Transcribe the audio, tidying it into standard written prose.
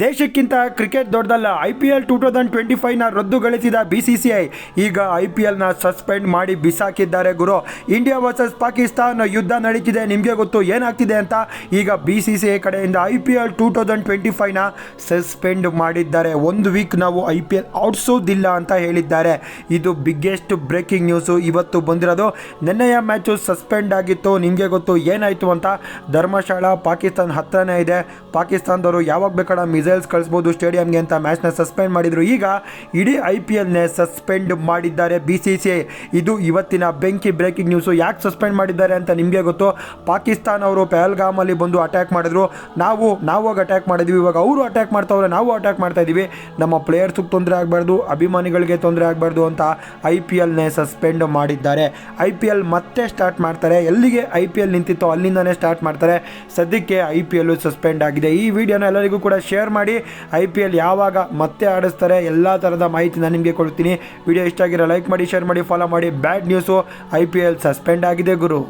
ದೇಶಕ್ಕಿಂತ cricket ದೊಡ್ಡದಲ್ಲ. IPL 2025ನ ರದ್ದುಗೊಳಿಸಿದ BCCI ಈಗ IPLನ suspend ಮಾಡಿ ಬಿಸಾಕಿದ್ದಾರೆ ಗುರು. ಇಂಡಿಯಾ ವರ್ಸಸ್ ಪಾಕಿಸ್ತಾನ ಯುದ್ಧ ನಡೀತಿದೆ, ನಿಮಗೆ ಗೊತ್ತು ಏನಾಗ್ತಿದೆ ಅಂತ. ಈಗ BCCI ಕಡೆಯಿಂದ IPL 2025ನ ಸಸ್ಪೆಂಡ್ ಮಾಡಿದ್ದಾರೆ. 1 ವೀಕ್ ನಾವು IPL ಆಡಿಸೋದಿಲ್ಲ ಅಂತ ಹೇಳಿದ್ದಾರೆ. ಇದು ಬಿಗ್ಗೆಸ್ಟ್ ಬ್ರೇಕಿಂಗ್ ನ್ಯೂಸು ಇವತ್ತು ಬಂದಿರೋದು. ನೆನ್ನೆಯ ಮ್ಯಾಚು ಸಸ್ಪೆಂಡ್ ಆಗಿತ್ತು, ನಿಮಗೆ ಗೊತ್ತು ಏನಾಯಿತು ಅಂತ. ಧರ್ಮಶಾಲಾ ಪಾಕಿಸ್ತಾನ ಹತ್ರನೇ ಇದೆ. ಪಾಕಿಸ್ತಾನದವರು ಯಾವಾಗ ಬೇಕಾದ ಮಿಸೈಲ್ಸ್ ಕಳಿಸ್ಬೋದು ಸ್ಟೇಡಿಯಂಗೆ ಅಂತ ಮ್ಯಾಚ್ನ ಸಸ್ಪೆಂಡ್ ಮಾಡಿದರು. ಈಗ ಇಡೀ IPLನೇ ಸಸ್ಪೆಂಡ್ ಮಾಡಿದ್ದಾರೆ BCCI. ಇದು ಇವತ್ತಿನ ಬೆಂಕಿ ಬ್ರೇಕಿಂಗ್ ನ್ಯೂಸು. ಯಾಕೆ ಸಸ್ಪೆಂಡ್ ಮಾಡಿದ್ದಾರೆ ಅಂತ ನಿಮಗೆ ಗೊತ್ತು. ಪಾಕಿಸ್ತಾನ ಅವರು ಪಹಲ್ಗಾಮಲ್ಲಿ ಬಂದು ಅಟ್ಯಾಕ್ ಮಾಡಿದ್ರು. ನಾವು ಅಟ್ಯಾಕ್ ಮಾಡಿದ್ವಿ, ಇವಾಗ ಅವರು ಅಟ್ಯಾಕ್ ಮಾಡ್ತಾವ್ರೆ, ನಾವು ಅಟ್ಯಾಕ್ ಮಾಡ್ತಾ ಇದ್ದೀವಿ. ನಮ್ಮ ಪ್ಲೇಯರ್ಸ್ಗೆ ತೊಂದರೆ ಆಗಬಾರ್ದು, ಅಭಿಮಾನಿಗಳಿಗೆ ತೊಂದರೆ ಆಗಬಾರ್ದು ಅಂತ IPLನೇ ಸಸ್ಪೆಂಡ್ ಮಾಡಿದ್ದಾರೆ. IPL ಮತ್ತೆ ಸ್ಟಾರ್ಟ್ ಮಾಡ್ತಾರೆ. ಎಲ್ಲಿಗೆ IPL ನಿಂತಿತ್ತೋ ಅಲ್ಲಿಂದನೇ ಸ್ಟಾರ್ಟ್ ಮಾಡ್ತಾರೆ. ಸದ್ಯಕ್ಕೆ IPL ಸಸ್ಪೆಂಡ್ ಆಗಿದೆ. ಈ ವಿಡಿಯೋನ ಎಲ್ಲರಿಗೂ ಕೂಡ ಶೇರ್ ಮಾಡಿ. IPL ಯಾವಾಗ ಮತ್ತೆ ಆಡಿಸ್ತಾರೆ ಎಲ್ಲ ಥರದ ಮಾಹಿತಿ ನಾನು ನಿಮಗೆ ಕೊಡ್ತೀನಿ. ವಿಡಿಯೋ ಇಷ್ಟ ಆಗಿರೋ ಲೈಕ್ ಮಾಡಿ, ಶೇರ್ ಮಾಡಿ, ಫಾಲೋ ಮಾಡಿ. ಬ್ಯಾಡ್ ನ್ಯೂಸು, IPL ಸಸ್ಪೆಂಡ್ ಆಗಿದೆ ಗುರು.